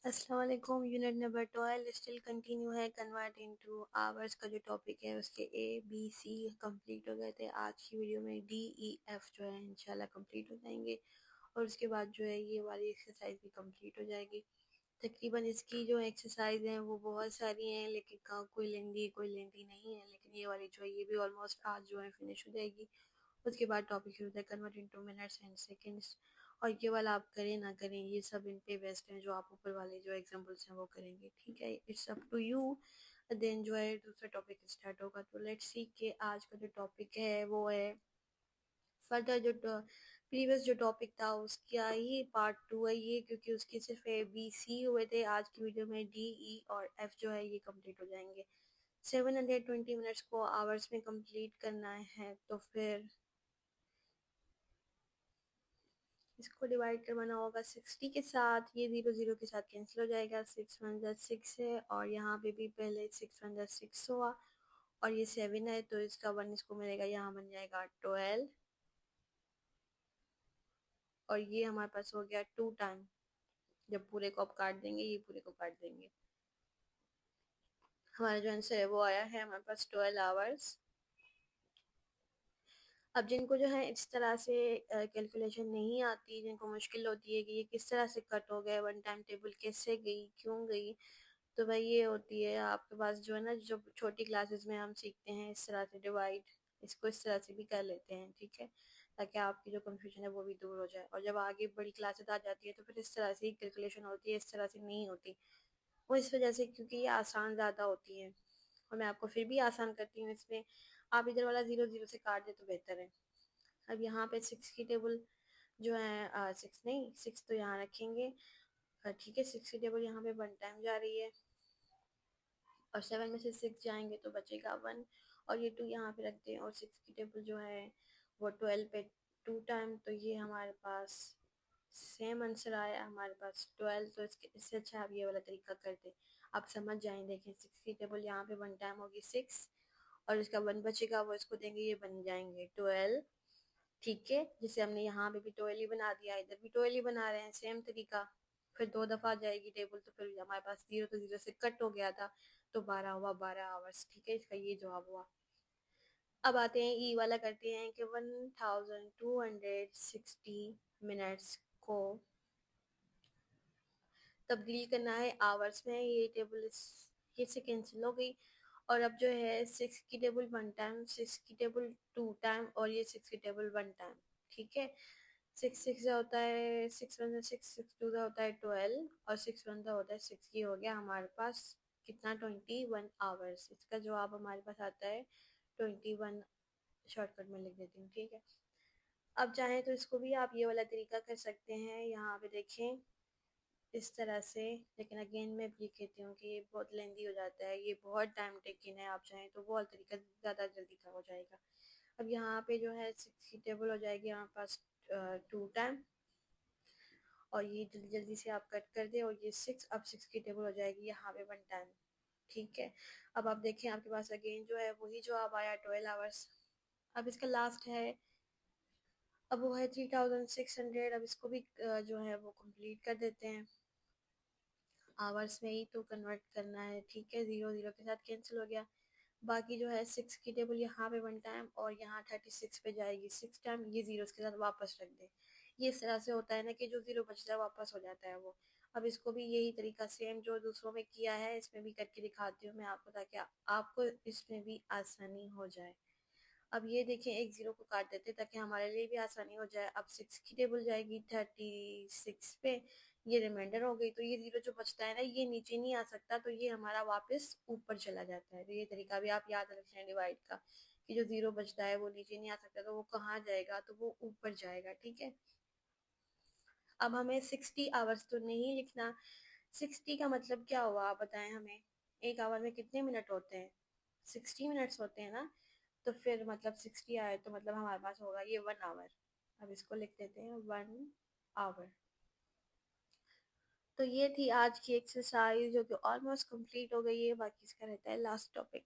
अस्सलाम वालेकुम। Unit number 12 still continue है। कन्वर्ट इनटू आवर्स का जो टॉपिक है उसके ए बी सी कंप्लीट हो गए थे। आज की वीडियो में डी ई एफ जो है इंशाल्लाह कंप्लीट हो जाएंगे और उसके बाद जो है ये वाली एक्सरसाइज भी कंप्लीट हो जाएगी। तकरीबन इसकी जो एक्सरसाइज हैं वो बहुत सारी हैं, लेकिन कोई लेंदी नहीं है, लेकिन ये वाली जो है ये भी ऑलमोस्ट आज जो है फिनिश हो जाएगी। उसके बाद टॉपिक शुरू होता है convert into minutes and seconds. और ये वाला आप करें ना करें, ये सब इन पे बेस्ट है। जो आप ऊपर वाले जो एग्जांपल्स हैं वो करेंगे, ठीक है, it's up to you. Then जो है दूसरा टॉपिक स्टार्ट होगा। तो लेट्स सी कि आज का जो टॉपिक है वो है फर्दर। जो प्रीवियस जो टॉपिक था उसका ही पार्ट 2 है ये, क्योंकि उसके सिर्फ ए बी सी हुए थे। आज की वीडियो में डी ई और एफ जो है ये कंप्लीट हो जाएंगे। 720 मिनट्स को आवर्स में कंप्लीट करना है, तो फिर इसको डिवाइड करवाना होगा 60 के साथ। ये 0 0 के साथ कैंसिल हो जाएगा। 6 1 6 है और यहाँ पे भी पहले 6 1 6 हुआ और ये 7 है, तो इसका 1 इसको मिलेगा, यहाँ बन जाएगा 12। और ये हमारे पास हो गया 2 टाइम। जब पूरे को आप काट देंगे, ये पूरे को काट देंगे, हमारा जो आंसर है वो आया है हमारे पास 12 आवर्स। अब जिनको जो है इस तरह से कैलकुलेशन नहीं आती, जिनको मुश्किल होती है कि ये किस तरह से कट हो गए, वन टाइम टेबल कैसे गई, क्यों गई, तो भाई ये होती है आपके पास जो है ना, जो छोटी क्लासेस में हम सीखते हैं इस तरह से डिवाइड, इसको इस तरह से भी कर लेते हैं, ठीक है, ताकि आपकी जो कंफ्यूजन है वो भी दूर हो जाए। और जब आगे बड़ी क्लासेस आ जाती है तो फिर इस तरह से ही कैलकुलेशन होती है, इस तरह से नहीं होती। वो इस वजह से क्योंकि ये आसान ज़्यादा होती है, और मैं आपको फिर भी आसान करती हूँ इसमें। आप इधर वाला 0 0 से काट दे तो बेहतर है। अब यहाँ पे 6 की टेबल जो है, 6 नहीं, 6 तो यहाँ रखेंगे, ठीक है। 6 की टेबल यहाँ पे 1 टाइम जा रही है और 7 में से 6 जाएंगे तो बचेगा 1, और ये 2 यहाँ पे रखते हैं। और 6 की टेबल जो है वो 12 पे 2 टाइम, तो ये हमारे पास सेम आंसर आया हमारे पास 12। तो इससे अच्छा आप ये वाला तरीका कर दें, आप समझ जाएं। देखें 6 की टेबल यहाँ पे 1 टाइम होगी 6, और इसका 1 बचेगा, वो इसको देंगे, ये बन जाएंगे 12, ठीक है। जैसे हमने यहाँ पे भी 12 ही बना दिया, इधर भी 12 ही बना रहे हैं, सेम तरीका। फिर 2 दफा जाएगी टेबल, तो फिर हमारे पास 0 तो 0 से कट हो गया था, तो 12 हुआ, 12 आवर्स, ठीक है, इसका ये जवाब हुआ। अब आते हैं ई वाला, करते हैं कि 1260 मिनट्स को तब्दील करना है आवर्स में। ये टेबल ये से कैंसिल हो गई, और अब जो है 6 की टेबल 1 टाइम, 6 की टेबल 2 टाइम, और ये 6 की टेबल 1 टाइम, ठीक है। 6 6 होता है 6 1 6, 6 2 होता है 12, और 6 1 होता है 6। ये हो गया हमारे पास कितना, 21 आवर्स। इसका जवाब हमारे पास आता है 21। शॉर्टकट में लिख देती हूँ, ठीक है। अब चाहें तो इसको भी आप ये वाला तरीका कर सकते हैं, यहाँ पे देखें इस तरह से, लेकिन अगेन मैं भी कहती हूँ कि ये बहुत लेंदी हो जाता है, ये बहुत टाइम टेकिंग है। आप चाहें तो वो वाला तरीका ज़्यादा जल्दी का हो जाएगा। अब यहाँ पे जो है 6 की टेबल हो जाएगी हमारे पास 2 टाइम, और ये जल्दी जल्दी से आप कट कर दें, और ये 6, अब 6 की टेबल हो जाएगी यहाँ पे 1 टाइम, ठीक है। अब आप देखें आपके पास अगेन जो है वही जो आप आया 12 आवर्स। अब इसका लास्ट है, अब वो है 3600। अब इसको भी जो है वो कंप्लीट कर देते हैं, आवर्स में ही तो कन्वर्ट करना है, ठीक है। 0 0 के साथ कैंसिल हो गया। बाकी जो है 6 की टेबल यहाँ पे 1 टाइम, और यहाँ 36 पे जाएगी 6 टाइम, ये जीरोस के साथ वापस रख दें। ये इस तरह से होता है ना कि जो 0 बचता है वापस हो जाता है वो। अब इसको भी यही तरीका सेम जो दूसरों में किया है इसमें भी करके दिखाती हूँ मैं आपको, ताकि आपको इसमें भी आसानी हो जाए। अब ये देखें, एक 0 को काट देते ताकि हमारे लिए भी आसानी हो जाए। अब 6 की टेबल जाएगी 36 पे, ये रिमाइंडर हो गई, तो ये 0 जो बचता है ना ये नीचे नहीं आ सकता, तो ये हमारा वापस ऊपर चला जाता है। तो ये तरीका भी आप याद रख लें डिवाइड का, कि जो 0 बचता है वो नीचे नहीं आ सकता, तो वो कहाँ जाएगा, तो वो ऊपर जाएगा, ठीक है। अब हमें 60 आवर्स तो नहीं लिखना। 60 का मतलब क्या हुआ आप बताएं हमें। एक आवर में कितने मिनट होते हैं, 60 मिनट्स होते हैं ना। तो फिर मतलब 60 आए तो मतलब हमारे पास होगा ये 1 आवर। अब इसको लिख देते हैं 1 आवर। तो ये थी आज की एक्सरसाइज, जो कि ऑलमोस्ट कंप्लीट हो गई है। बाकी इसका रहता है लास्ट टॉपिक।